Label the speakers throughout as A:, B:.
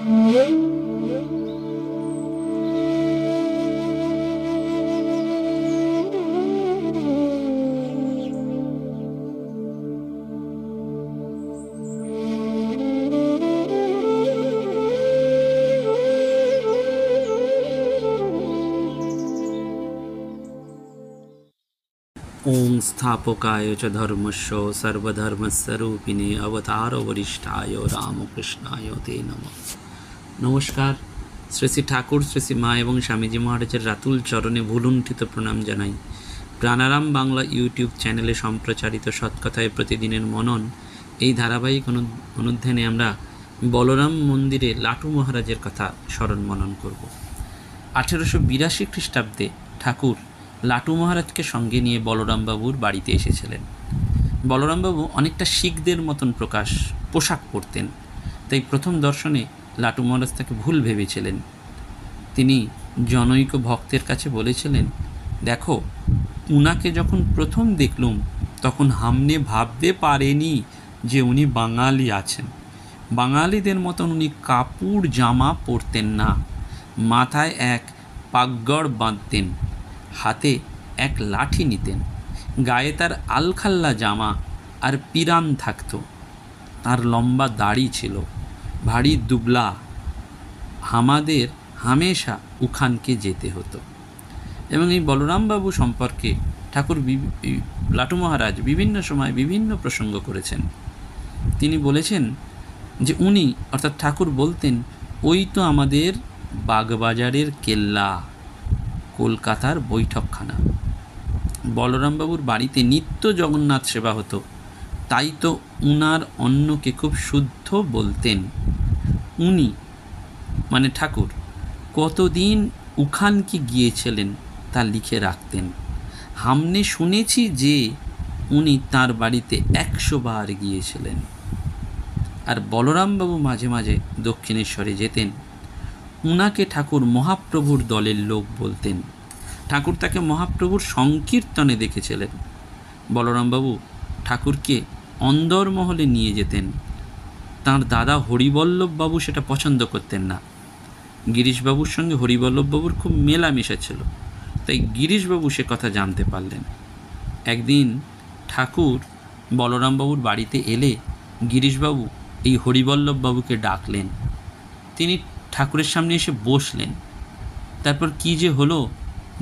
A: ओम स्थापकाय च धर्मस्य सर्वधर्मस्वरूपिणे अवतार वरिष्ठाय रामकृष्णाय ते नमः। नमस्कार। श्री श्री ठाकुर श्री श्री मा एवं स्वामीजी महाराजेर रातुल चरणे भूलुंठित प्रणाम जानाई। प्राणाराम बांगला यूट्यूब चैनेले सम्प्रचारित सत्कथाय प्रतिदिनेर मनन এই ধারাবাহিক অনুধ্যানে আমরা বলরাম মন্দিরে লাটু মহারাজের কথা স্মরণ মনন করব। 1882 খ্রিস্টাব্দে ঠাকুর লাটু মহারাজকে সঙ্গে নিয়ে বলরামবাবুর বাড়িতে এসেছিলেন। বলরামবাবু অনেকটা শিখদের মতন পোশাক পরতেন, তাই প্রথম দর্শনে লাটু মহারাজ তাকে ভুল ভেবেছিলেন। তিনি জনৈক ভক্তের কাছে বলেছিলেন, দেখো, উনাকে যখন প্রথম দেখলুম তখন হামনে ভাবতে পারেনি যে উনি বাঙালি আছেন। বাঙালিদের মতন উনি কাপড় জামা পরতেন না, মাথায় এক পাগড় বাঁধতেন, হাতে এক লাঠি নিতেন, গায়ে তার আলখাল্লা জামা আর পিরান থাকতো, তার লম্বা দাড়ি ছিল, ভারী দুবলা। আমাদের হামেশা উখানকে যেতে হতো। এবং এই বলরামবাবু সম্পর্কে ঠাকুর লাটু মহারাজ বিভিন্ন সময় বিভিন্ন প্রসঙ্গ করেছেন। তিনি বলেছেন যে উনি অর্থাৎ ঠাকুর বলতেন, ওই তো আমাদের বাগবাজারের কেল্লা, কলকাতার বৈঠকখানা। বলরামবাবুর বাড়িতে নিত্য জগন্নাথ সেবা হতো, তাই তো উনার অন্নকে খুব শুদ্ধ বলতেন। উনি মানে ঠাকুর কতদিন উখানকে গিয়েছিলেন তা লিখে রাখতেন। হামনে শুনেছি যে উনি তার বাড়িতে 100 বার গিয়েছিলেন। আর বলরামবাবু মাঝে মাঝে দক্ষিণেশ্বরে যেতেন। উনাকে ঠাকুর মহাপ্রভুর দলের লোক বলতেন। ঠাকুর তাকে মহাপ্রভুর সংকীর্তনে দেখেছিলেন। বলরামবাবু ঠাকুরকে অন্দরমহলে নিয়ে যেতেন। তাঁর দাদা হরিবল্লভবাবু সেটা পছন্দ করতেন না। গিরিশবাবুর সঙ্গে হরিবল্লভবাবুর খুব মেলামেশা ছিল, তাই গিরিশবাবু সে কথা জানতে পারলেন। একদিন ঠাকুর বলরামবাবুর বাড়িতে এলে গিরিশবাবু এই হরিবল্লভবাবুকে ডাকলেন। তিনি ঠাকুরের সামনে এসে বসলেন। তারপর কি যে হলো,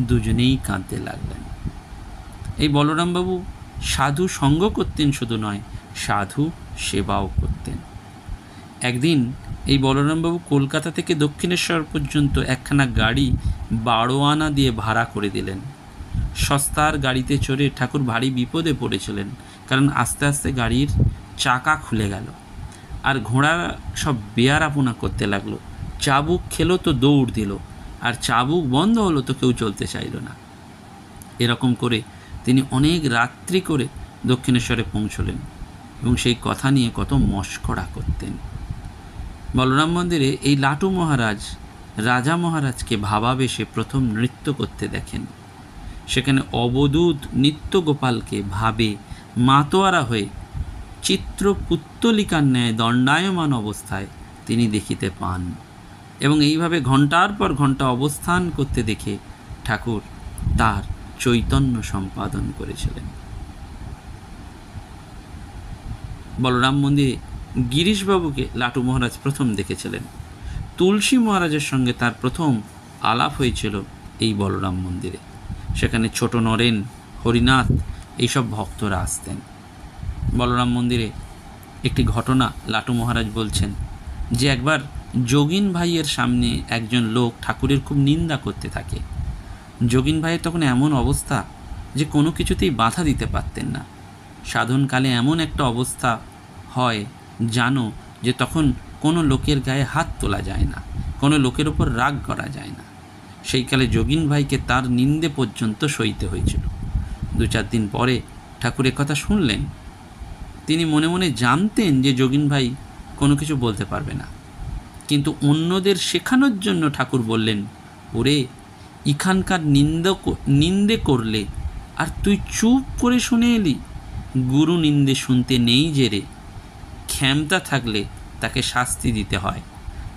A: দুজনেই কাঁদতে লাগলেন। এই বলরামবাবু সাধু সঙ্গ করতেন শুধু নয়, সাধু সেবাও করতেন। একদিন এই বলরামবাবু কলকাতা থেকে দক্ষিণেশ্বর পর্যন্ত একখানা গাড়ি 12 আনা দিয়ে ভাড়া করে দিলেন। সস্তার গাড়িতে চড়ে ঠাকুর ভারী বিপদে পড়েছিলেন, কারণ আস্তে আস্তে গাড়ির চাকা খুলে গেল আর ঘোড়া সব বেয়ারাপোনা করতে লাগলো। চাবুক খেলো তো দৌড় দিল, আর চাবুক বন্ধ হলো তো কেউ চলতে চাইল না। এরকম করে তিনি অনেক রাত্রি করে দক্ষিণেশ্বরে পৌঁছলেন এবং সেই কথা নিয়ে কত মশকরা করতেন। বলরাম মন্দিরে এই লাটু মহারাজ রাজা মহারাজকে ভাবাবেশে প্রথম নৃত্য করতে দেখেন। সেখানে অবধূত নিত্যগোপালকে ভাবে মাতোয়ারা হয়ে চিত্রপুত্তলিকার ন্যায় দণ্ডায়মান অবস্থায় তিনি দেখিতে পান এবং এইভাবে ঘণ্টার পর ঘণ্টা অবস্থান করতে দেখে ঠাকুর তার চৈতন্য সম্পাদন করেছিলেন। বলরাম মন্দিরে গিরিশবাবুকে লাটু মহারাজ প্রথম দেখেছিলেন। তুলসী মহারাজের সঙ্গে তার প্রথম আলাপ হয়েছিল এই বলরাম মন্দিরে। সেখানে ছোট নরেন, হরিনাথ এইসব ভক্তরা আসতেন। বলরাম মন্দিরে একটি ঘটনা লাটু মহারাজ বলছেন যে একবার যোগিন ভাইয়ের সামনে একজন লোক ঠাকুরের খুব নিন্দা করতে থাকে। যোগিন ভাইয়ের তখন এমন অবস্থা যে কোনো কিছুতেই বাধা দিতে পারতেন না। সাধনকালে এমন একটা অবস্থা হয় জানো যে তখন কোনো লোকের গায়ে হাত তোলা যায় না, কোনো লোকের ওপর রাগ করা যায় না। সেই কালে যোগিন ভাইকে তার নিন্দে পর্যন্ত সইতে হয়েছিল। 2-4 দিন পরে ঠাকুর কথা শুনলেন। তিনি মনে মনে জানতেন যে যোগিন ভাই কোনো কিছু বলতে পারবে না, কিন্তু অন্যদের শেখানোর জন্য ঠাকুর বললেন, ওরে, এখানকার নিন্দে করলে আর তুই চুপ করে শুনে এলি? গুরু নিন্দে শুনতে নেই যে রে, ক্ষমতা থাকলে তাকে শাস্তি দিতে হয়,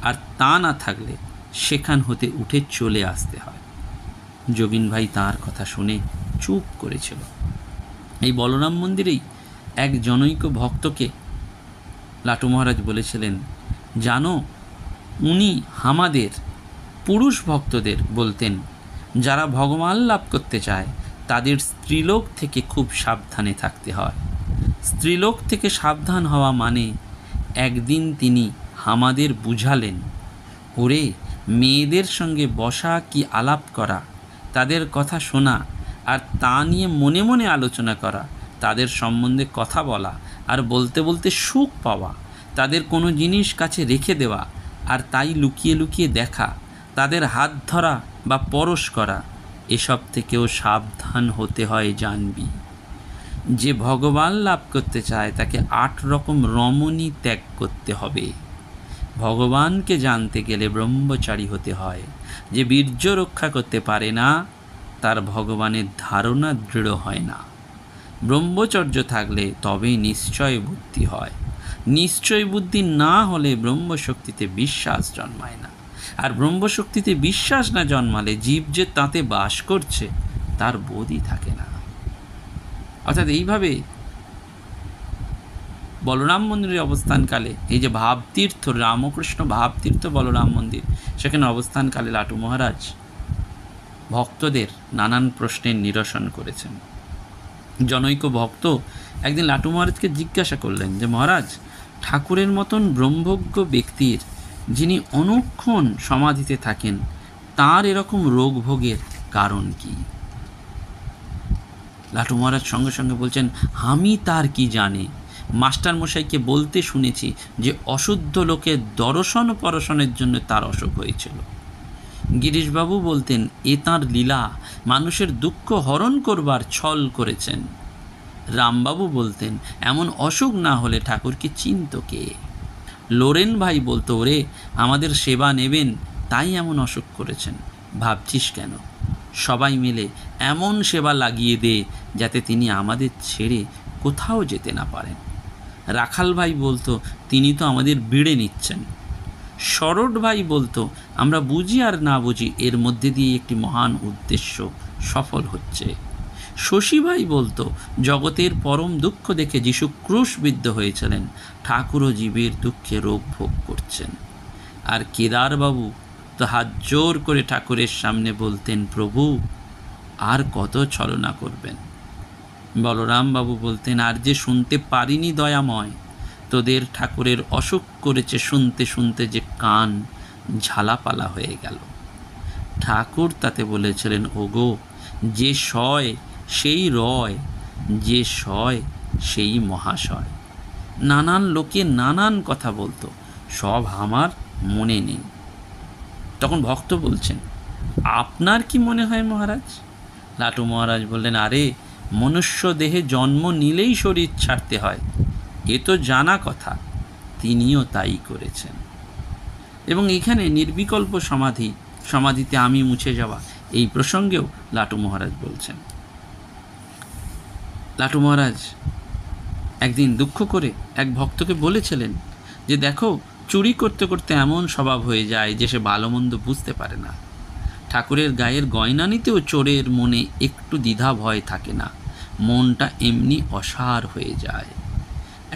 A: আর তা না থাকলে সেখান হতে উঠে চলে আসতে হয়। যোগিন ভাই তাঁর কথা শুনে চুপ করেছিল। এই বলরাম মন্দিরেই এক জনৈক ভক্তকে লাটু মহারাজ বলেছিলেন, জানো, উনি আমাদের পুরুষ ভক্তদের বলতেন, যারা ভগবান লাভ করতে চায় তাদের স্ত্রীলোক থেকে খুব সাবধানে থাকতে হয়। স্ত্রীলোক থেকে সাবধান হওয়া মানে, একদিন তিনি আমাদের বুঝালেন, ওরে, মেয়েদের সঙ্গে বসা কি আলাপ করা, তাদের কথা শোনা আর তা নিয়ে মনে মনে আলোচনা করা, তাদের সম্বন্ধে কথা বলা আর বলতে বলতে সুখ পাওয়া, তাদের কোনো জিনিস কাছে রেখে দেওয়া আর তাই লুকিয়ে লুকিয়ে দেখা, তাদের হাত ধরা বা পরশ করা, এসব থেকেও সাবধান হতে হয় জানবি। যে ভগবান লাভ করতে চায় তাকে 8 রকম রমণী ত্যাগ করতে হবে। ভগবানকে জানতে গেলে ব্রহ্মচারী হতে হয়। যে বীর্য রক্ষা করতে পারে না তার ভগবানের ধারণা দৃঢ় হয় না। ব্রহ্মচর্য থাকলে তবেই নিশ্চয় বুদ্ধি হয়। নিশ্চয় বুদ্ধি না হলে ব্রহ্মশক্তিতে বিশ্বাস জন্মায় না। আর ব্রহ্মশক্তিতে বিশ্বাস না জন্মালে জীব যে তাতে বাস করছে তার বোধই থাকে না। অর্থাৎ এইভাবে বলরাম মন্দিরের অবস্থানকালে, এই যে ভাবতীর্থ, রামকৃষ্ণ ভাবতীর্থ বলরাম মন্দির, সেখানে অবস্থানকালে লাটু মহারাজ ভক্তদের নানান প্রশ্নের নিরসন করেছেন। জনৈক ভক্ত একদিন লাটু মহারাজকে জিজ্ঞাসা করলেন যে, মহারাজ, ঠাকুরের মতন ব্রহ্মজ্ঞ ব্যক্তির, যিনি অনুক্ষণ সমাধিতে থাকেন, তার এরকম রোগ ভোগের কারণ কি? লাটু মহারাজ সঙ্গে সঙ্গে বলছেন, আমি তার কি জানে? মাস্টার মশাইকে বলতে শুনেছি যে অশুদ্ধ লোকের দর্শন পরশনের জন্য তার অসুখ হয়েছিল। গিরিশবাবু বলতেন, এ তাঁর লীলা, মানুষের দুঃখ হরণ করবার ছল করেছেন। রামবাবু বলতেন, এমন অসুখ না হলে ঠাকুরকে চিনত কে? লোরেন ভাই বলতো, ওরে, আমাদের সেবা নেবেন তাই এমন অসুখ করেছেন, ভাবছিস কেন? সবাই মিলে এমন সেবা লাগিয়ে দে যাতে তিনি আমাদের ছেড়ে কোথাও যেতে না পারেন। রাখাল ভাই বলতো, তিনি তো আমাদের বিড়ে নিচ্ছেন। শরৎ ভাই বলতো, আমরা বুঝি আর না বুঝি এর মধ্যে দিয়ে একটি মহান উদ্দেশ্য সফল হচ্ছে। শশী ভাই বলতো, জগতের পরম দুঃখ দেখে যিশু ক্রুশবিদ্ধ হয়েছিলেন, ঠাকুর ও জীবের দুঃখে রোগ ভোগ করছেন। আর কেদারবাবু তো হাত জোর করে ঠাকুরের সামনে বলতেন, প্রভু আর কত ছলনা করবেন? বলরাম বাবু বলতেন, আর যে শুনতে পারিনি দয়াময়, তোদের ঠাকুরের অসুখ করেছে শুনতে শুনতে যে কান ঝালাপালা হয়ে গেল। ঠাকুর তাতে বলেছিলেন, ওগো, যে সয় সেই রয়, যে সয় সেই মহাশয়। নানান লোকে নানান কথা বলতো, সব আমার মনে নেই। তখন ভক্ত বলছেন, আপনার কি মনে হয় মহারাজ? লাটু মহারাজ বললেন, আরে, মনুষ্য দেহে জন্ম নিলেই শরীর ছাড়তে হয়, এ তো জানা কথা। তিনিও তাই করেছেন। এবং এখানে নির্বিকল্প সমাধিতে আমি মুছে যাওয়া, এই প্রসঙ্গেও লাটু মহারাজ বলছেন। লাটু মহারাজ একদিন দুঃখ করে এক ভক্তকে বলেছিলেন যে, দেখো, চুরি করতে করতে এমন স্বভাব হয়ে যায় যে সে ভালো মন্দ বুঝতে পারে না। ঠাকুরের গায়ের গয়না নিতেও চোরের মনে একটু দ্বিধা ভয় থাকে না, মনটা এমনি অসার হয়ে যায়।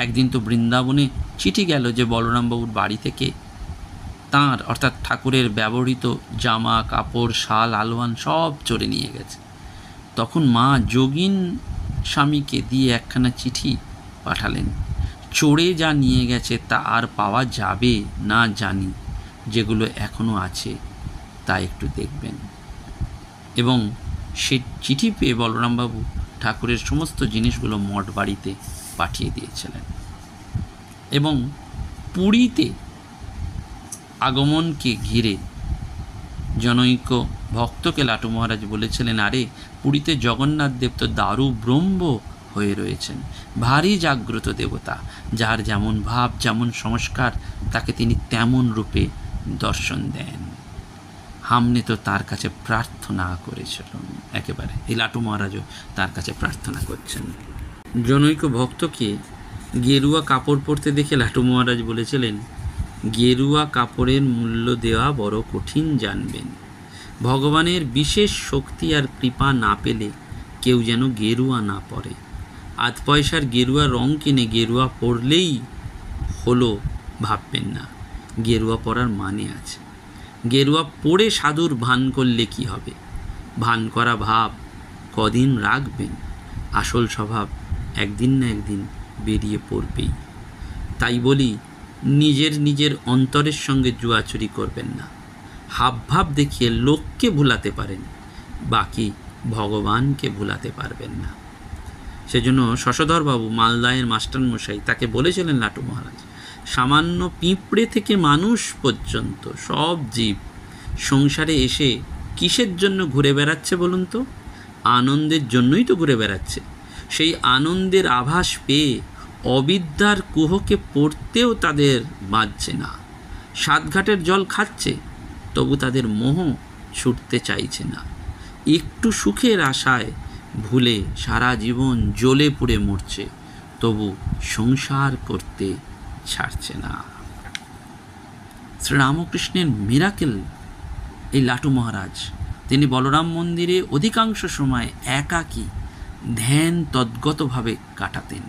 A: একদিন তো বৃন্দাবনে চিঠি গেল যে বলরামবাবুর বাড়ি থেকে তাঁর, অর্থাৎ ঠাকুরের ব্যবহৃত জামা কাপড়, শাল, আলোয়ান সব চোরে নিয়ে গেছে। তখন মা যোগিন স্বামীকে দিয়ে একখানা চিঠি পাঠালেন, চোরে যা নিয়ে গেছে তা আর পাওয়া যাবে না জানি, যেগুলো এখনও আছে তা একটু দেখবেন। এবং সে চিঠি পেয়ে বলরামবাবু ঠাকুরের সমস্ত জিনিসগুলো মঠ বাড়িতে পাঠিয়ে দিয়েছিলেন। এবং পুরীতে আগমনকে ঘিরে জনৈক ভক্তকে লাটু মহারাজ বলেছিলেন, আরে, পুরীতে জগন্নাথ দেব তো দারু ব্রহ্ম হয়ে রয়েছেন, ভারী জাগ্রত দেবতা, যার যেমন ভাব যেমন সংস্কার তাকে তিনি তেমন রূপে দর্শন দেন। হামনে তো তার কাছে প্রার্থনা করেছিলেন, একেবারে এই লাটু মহারাজও তার কাছে প্রার্থনা করছেন। জনৈক ভক্তকে গেরুয়া কাপড় পরতে দেখে লাটু মহারাজ বলেছিলেন, গেরুয়া কাপড়ের মূল্য দেওয়া বড় কঠিন জানবেন। ভগবানের বিশেষ শক্তি আর কৃপা না পেলে কেউ যেন গেরুয়া না পরে। আধ পয়সার গেরুয়া রং কিনে গেরুয়া পরলেই হলো ভাববেন না, গেরুয়া পরার মানে আছে। গেরুয়া পরে সাধুর ভান করলে কি হবে? ভান করা ভাব কদিন রাখবেন, আসল স্বভাব একদিন না একদিন বেরিয়ে পড়বেই। তাই বলি, নিজের অন্তরের সঙ্গে জুয়াচুরি করবেন না। হাবভাব দেখিয়ে লোককে ভুলাতে পারেন, বাকি ভগবানকে ভুলাতে পারবেন না। সেজন্য শশধরবাবু মালদায়ের মাস্টারমশাই তাকে বলেছিলেন, লাটু মহারাজ, সামান্য পিঁপড়ে থেকে মানুষ পর্যন্ত সব জীব সংসারে এসে কিসের জন্য ঘুরে বেড়াচ্ছে বলুন তো? আনন্দের জন্যই তো ঘুরে বেড়াচ্ছে। সেই আনন্দের আভাস পেয়ে অবিদ্যার কুহকে পড়তেও তাদের বাঁচছে না। সাতঘাটের জল খাচ্ছে, তবু তাদের মোহ ছুটতে চাইছে না। একটু সুখের আশায় ভুলে সারা জীবন জ্বলে পুড়ে মরছে, তবু সংসার করতে ছাড়ছে না। শ্রীরামকৃষ্ণের মিরাকেল এই লাটু মহারাজ। তিনি বলরাম মন্দিরে অধিকাংশ সময় একাকী ধ্যান তদ্গতভাবে কাটাতেন,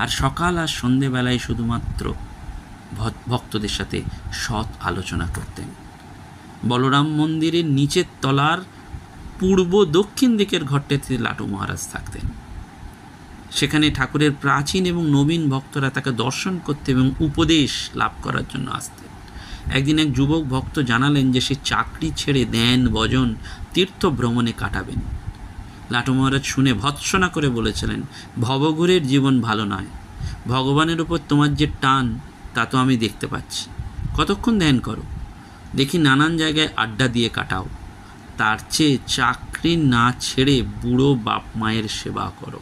A: আর সকাল আর সন্ধেবেলায় শুধুমাত্র ভক্তদের সাথে সৎ আলোচনা করতেন। বলরাম মন্দিরের নিচের তলার পূর্ব দক্ষিণ দিকের ঘরটিতে লাটু মহারাজ থাকতেন। সেখানে ঠাকুরের প্রাচীন এবং নবীন ভক্তরা তাকে দর্শন করতে এবং উপদেশ লাভ করার জন্য আসতেন। একদিন এক যুবক ভক্ত জানালেন যে সে চাকরি ছেড়ে ধ্যান ভজন তীর্থ ভ্রমণে কাটাবেন। লাটু মহারাজ শুনে ভৎসনা করে বলেছিলেন, ভবঘুরের জীবন ভালো নয়। ভগবানের উপর তোমার যে টান তা তো আমি দেখতে পাচ্ছি। কতক্ষণ ধ্যান করো? দেখি নানান জায়গায় আড্ডা দিয়ে কাটাও। তার চেয়ে চাকরি না ছেড়ে বুড়ো বাপ মায়ের সেবা করো।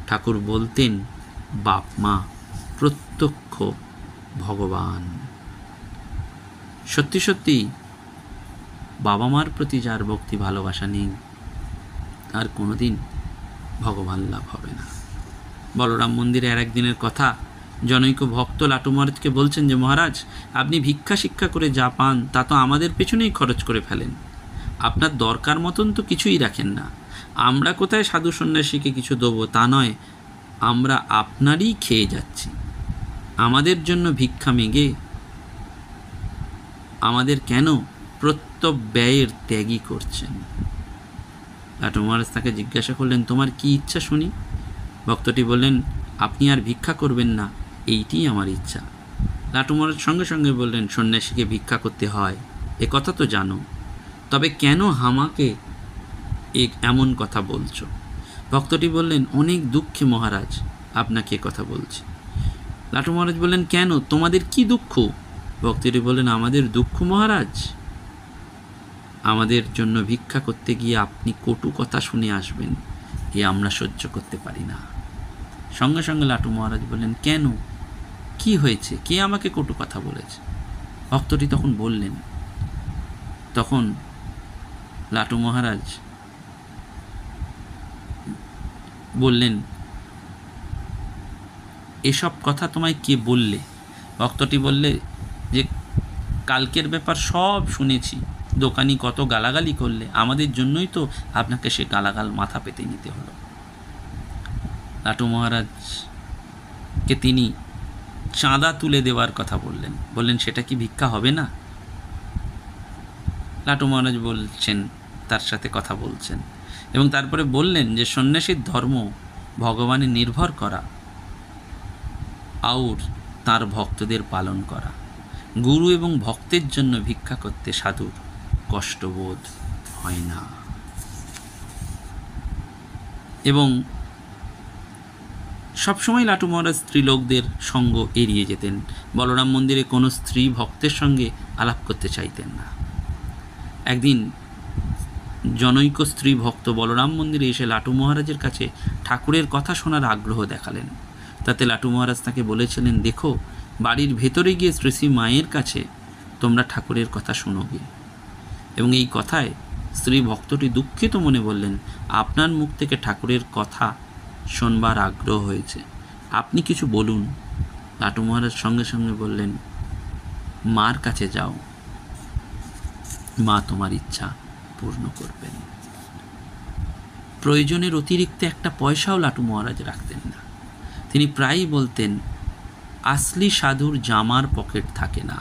A: ঠাকুর বলতেন, বাপ মা প্রত্যক্ষ ভগবান। সত্যি সত্যি বাবা মার প্রতি যার ভক্তি ভালোবাসা নেই, তার কোনোদিন ভগবান লাভ হবে না। বলরাম মন্দিরে আর একদিনের কথা, জনৈক ভক্ত লাটু মহারাজকে বলছেন যে, মহারাজ, আপনি ভিক্ষা শিক্ষা করে যা পান তা তো আমাদের পেছনেই খরচ করে ফেলেন। আপনার দরকার মতন তো কিছুই রাখেন না। আমরা কোথায় সাধু সন্ন্যাসীকে কিছু দেবো তা নয়, আমরা আপনারই খেয়ে যাচ্ছি। আমাদের জন্য ভিক্ষা মেগে আমাদের কেন প্রত্যব্যয়ের ত্যাগী করছেন? লাটু মহারাজ তাকে জিজ্ঞাসা করলেন, তোমার কি ইচ্ছা শুনি? ভক্তটি বললেন, আপনি আর ভিক্ষা করবেন না, এইটিই আমার ইচ্ছা। লাটু মহারাজ সঙ্গে সঙ্গে বললেন, সন্ন্যাসীকে ভিক্ষা করতে হয় এ কথা তো জানো, তবে কেন আমাকে এমন কথা বলছো? ভক্তটি বললেন, অনেক দুঃখে মহারাজ আপনাকে কথা বলছি। লাটু মহারাজ বললেন, কেন, তোমাদের কি দুঃখ? ভক্তটি বললেন, আমাদের দুঃখ মহারাজ, আমাদের জন্য ভিক্ষা করতে গিয়ে আপনি কটু কথা শুনে আসবেন, এ আমরা সহ্য করতে পারি না। সঙ্গে সঙ্গে লাটু মহারাজ বললেন, কেন, কি হয়েছে, কে আমাকে কটু কথা বলেছে? ভক্তটি তখন বললেন, তখন লাটু মহারাজ বললেন, এসব কথা তোমায় কে বললে? ভক্তটি বললে যে, কালকের ব্যাপার সব শুনেছি, দোকানি কত গালাগালি করলে, আমাদের জন্যই তো আপনাকে সে গালাগাল মাথা পেতে নিতে হলো। লাটু মহারাজকে তিনি চাঁদা তুলে দেওয়ার কথা বললেন, সেটা কি ভিক্ষা হবে না? লাটু মহারাজ বলছেন, তার সাথে কথা বলছেন, এবং তারপরে বললেন যে সন্ন্যাসীর ধর্ম ভগবানে নির্ভর করা আর তার ভক্তদের পালন করা। গুরু এবং ভক্তের জন্য ভিক্ষা করতে সাধুর কষ্টবোধ হয় না। এবং সবসময় লাটু মহারাজ স্ত্রীলোকদের সঙ্গ এড়িয়ে যেতেন। বলরাম মন্দিরে কোনো স্ত্রী ভক্তের সঙ্গে আলাপ করতে চাইতেন না। একদিন জনৈক স্ত্রী ভক্ত বলরাম মন্দিরে এসে লাটু মহারাজের কাছে ঠাকুরের কথা শোনার আগ্রহ দেখালেন। তাতে লাটু মহারাজ তাকে বলেছিলেন, দেখো, বাড়ির ভেতরে গিয়ে শ্রী শ্রী মায়ের কাছে তোমরা ঠাকুরের কথা শোনোগে। এবং এই কথায় স্ত্রী ভক্তটি দুঃখিত মনে বললেন, আপনার মুখ থেকে ঠাকুরের কথা শোনবার আগ্রহ হয়েছে, আপনি কিছু বলুন। লাটু মহারাজ সঙ্গে সঙ্গে বললেন, মার কাছে যাও, মা তোমার ইচ্ছা পূর্ণ করবেন। প্রয়োজনের অতিরিক্ত একটা পয়সাও লাটু মহারাজ রাখতেন না। তিনি প্রায়ই বলতেন, আসলি সাধুর জামার পকেট থাকে না।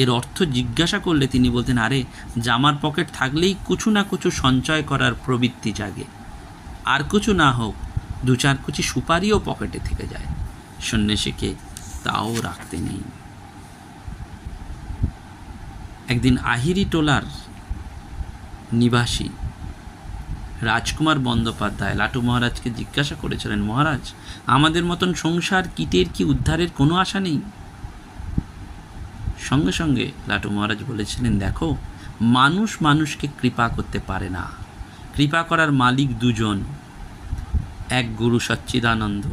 A: এর অর্থ জিজ্ঞাসা করলে তিনি বলতেন, আরে জামার পকেট থাকলেই কিছু না কিছু সঞ্চয় করার প্রবৃত্তি জাগে, আর কিছু না হোক 2-4 কুচি সুপারিও পকেটে থেকে যায়। সন্ন্যাসীকে তাও রাখতে নেই। একদিন আহিরি টোলার নিবাসী রাজকুমার বন্দ্যোপাধ্যায় লাটু মহারাজকে জিজ্ঞাসা করেছিলেন, মহারাজ, আমাদের মতন সংসার কীটের কি উদ্ধারের কোনো আশা নেই? সঙ্গে সঙ্গে লাটু মহারাজ বলেছিলেন, দেখো, মানুষ মানুষকে কৃপা করতে পারে না। কৃপা করার মালিক দুজন, এক গুরু সচ্চিদানন্দ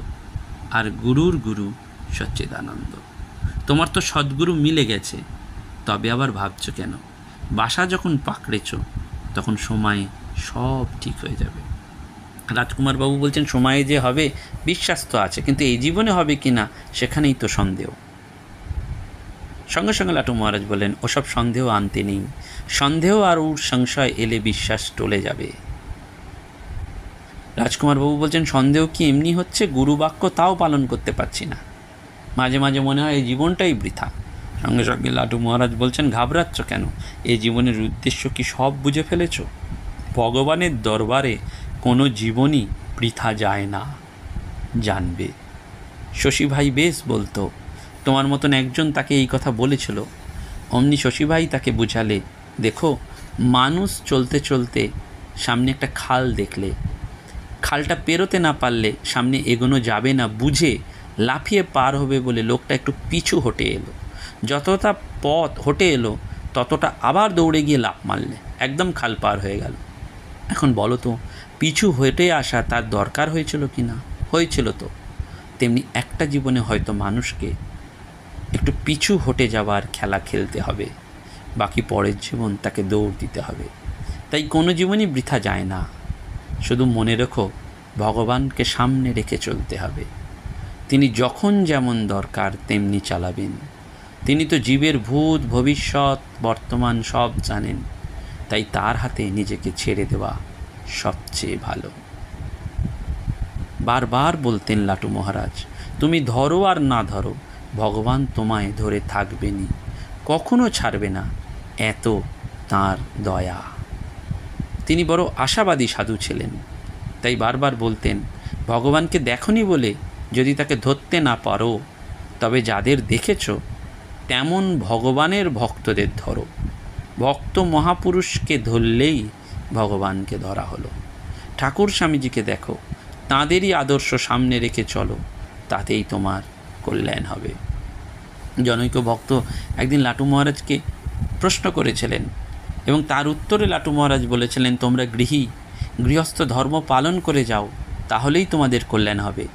A: আর গুরুর গুরু সচ্চিদানন্দ। তোমার তো সদ্গুরু মিলে গেছে, তবে আবার ভাবছো কেন? বাসা যখন পাকড়েছ তখন সময়ে সব ঠিক হয়ে যাবে। রাজকুমার বাবু বলছেন, সময়ে যে হবে বিশ্বাস তো আছে, কিন্তু এই জীবনে হবে কি না সেখানেই তো সন্দেহ। সঙ্গে সঙ্গে লাটু মহারাজ বললেন, ওসব সন্দেহ আনতে নেই। সন্দেহ আর ওর সংশয় এলে বিশ্বাস টলে যাবে। রাজকুমার বাবু বলছেন, সন্দেহ কি এমনি হচ্ছে? গুরু বাক্য তাও পালন করতে পারছি না, মাঝে মাঝে মনে হয় এই জীবনটাই বৃথা। সঙ্গে সঙ্গে লাটু মহারাজ বলছেন, ঘাবড়াচ্ছ কেন? এই জীবনের উদ্দেশ্য কি সব বুঝে ফেলেছ? ভগবানের দরবারে কোনো জীবনই বৃথা যায় না, জানবে। শশীভাই বেশ বলতো, তোমার মতন একজন তাকে এই কথা বলেছিল। অমনি শশীভাই তাকে বুঝালে, দেখো, মানুষ চলতে চলতে সামনে একটা খাল দেখলে, খালটা পেরোতে না পারলে সামনে এগোনো যাবে না বুঝে লাফিয়ে পার হবে বলে লোকটা একটু পিছু হটে এলো। যতটা পথ হটে এলো ততটা আবার দৌড়ে গিয়ে লাফ মারলে, একদম খাল পার হয়ে গেল। এখন বলো তো, পিছু হেঁটে আসা তার দরকার হয়েছিল কি না? হয়েছিল তো। তেমনি একটা জীবনে হয়তো মানুষকে একটু পিছু হটে যাওয়ার খেলা খেলতে হবে, বাকি পরের জীবন তাকে দৌড় দিতে হবে। তাই কোনো জীবনই বৃথা যায় না। শুধু মনে রেখো, ভগবানকে সামনে রেখে চলতে হবে। তিনি যখন যেমন দরকার তেমনি চালাবেন। তিনি তো জীবের ভূত ভবিষ্যৎ বর্তমান সব জানেন, তাই তার হাতে নিজেকে ছেড়ে দেওয়া সবচেয়ে ভালো। বারবার বলতেন লাটু মহারাজ, তুমি ধরো আর না ধরো, ভগবান তোমায় ধরে থাকবেনই, কখনো ছাড়বে না, এত তাঁর দয়া। তিনি বড় আশাবাদী সাধু ছিলেন, তাই বারবার বলতেন, ভগবানকে দেখনি বলে যদি তাকে ধরতে না পারো, তবে যাদের দেখেছ তেমন ভগবানের ভক্তদের ধরো। ভক্ত মহাপুরুষকে ধরলেই ভগবানকে ধরা হলো। ঠাকুর স্বামীজিকে দেখো, তাঁদেরই আদর্শ সামনে রেখে চলো, তাতেই তোমার কল্যাণ হবে। জনৈক ভক্ত একদিন লাটু মহারাজকে প্রশ্ন করেছিলেন এবং তার উত্তরে লাটু মহারাজ বলেছিলেন, তোমরা গৃহস্থ ধর্ম পালন করে যাও, তাহলেই তোমাদের কল্যাণ হবে।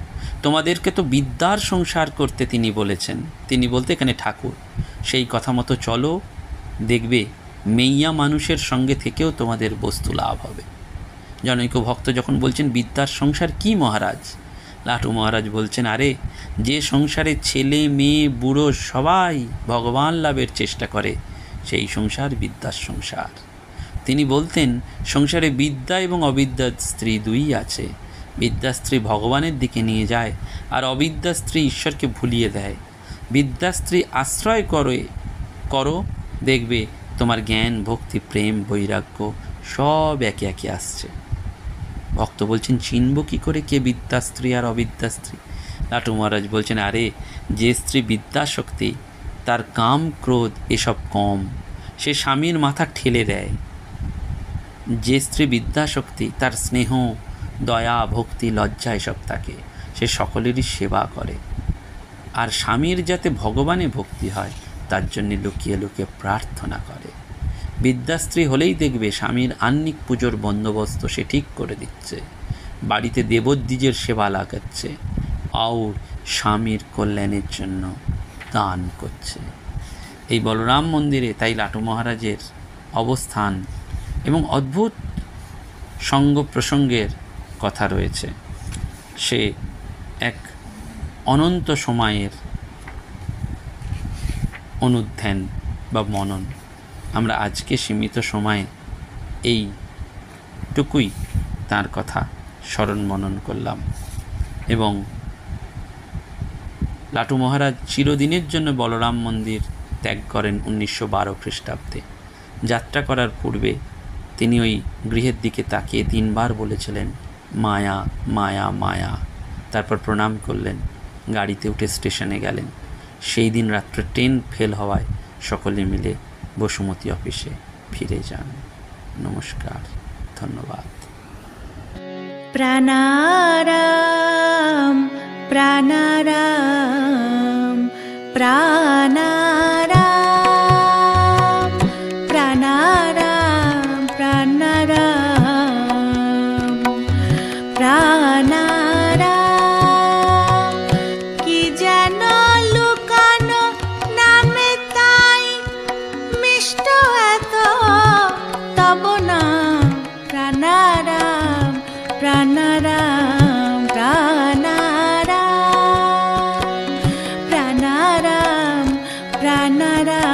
A: তোমাদেরকে তো বিদ্যার সংসার করতে তিনি বলেছেন। তিনি বলতে এখানে ঠাকুর। সেই কথা মতো চলো, দেখবে মেইয়া মানুষের সঙ্গে থেকেও তোমাদের বস্তু লাভ হবে। জনৈক ভক্ত যখন বলছেন, বিদ্যার সংসার কি মহারাজ? লাটু মহারাজ বলছেন, আরে যে সংসারে ছেলে মেয়ে বুড়ো সবাই ভগবান লাভের চেষ্টা করে, সেই সংসার বিদ্যার সংসার। তিনি বলতেন, সংসারে বিদ্যা এবং অবিদ্যার স্ত্রী দুই আছে। বিদ্যা স্ত্রী ভগবানের দিকে নিয়ে যায়, আর অবিদ্যা স্ত্রী ঈশ্বরকে ভুলিয়ে দেয়। বিদ্যা স্ত্রী আশ্রয় করো, দেখবে তোমার জ্ঞান ভক্তি প্রেম বৈরাগ্য সব একে একে আসছে। ভক্ত বলছেন, চিনব কী করে কে বিদ্যা স্ত্রী আর অবিদ্যা স্ত্রী? লাটু মহারাজ বলছেন, আরে যে স্ত্রী বিদ্যাশক্তি, তার কাম ক্রোধ এসব কম, সে স্বামীর মাথা ঠেলে দেয়। যে স্ত্রী বিদ্যাশক্তি, তার স্নেহ দয়া ভক্তি লজ্জা এসব থাকে, সে সকলেরই সেবা করে। আর স্বামীর যাতে ভগবানে ভক্তি হয় তার জন্যে লুকিয়ে লুকিয়ে প্রার্থনা করে। বিদ্যাস্ত্রী হলেই দেখবে স্বামীর আহ্নিক পুজোর বন্দোবস্ত সে ঠিক করে দিচ্ছে, বাড়িতে দেবদ্বিজের সেবা লাগাচ্ছে, আর স্বামীর কল্যাণের জন্য দান করছে। এই বলরাম মন্দিরে তাই লাটু মহারাজের অবস্থান এবং অদ্ভুত সঙ্গ প্রসঙ্গের কথা রয়েছে। সে এক অনন্ত সময়ের অনুধ্যান বা মনন। আমরা আজকে সীমিত সময়ে এইটুকুই তার কথা স্মরণ মনন করলাম। এবং লাটু মহারাজ চিরদিনের জন্য বলরাম মন্দির ত্যাগ করেন 1912 খ্রিস্টাব্দে। যাত্রা করার পূর্বে তিনি ওই গৃহের দিকে তাকিয়ে 3 বার বলেছিলেন, মায়া মায়া মায়া। তারপর প্রণাম করলেন, গাড়িতে উঠে স্টেশনে গেলেন। সেই দিন রাত্রে ট্রেন ফেল হওয়ায় সকলে মিলে বসুমতী অফিসে ফিরে যান। নমস্কার, ধন্যবাদ।
B: প্রাণারাম প্রাণারাম প্রাণারাম প্রাণারাম প্রাণারাম প্রাণারাম। কি যেন লুকানো নামে তাই মিষ্ট এত তব না। প্রাণারাম প্রাণারাম প্রাণারাম প্রাণারাম প্রাণারাম।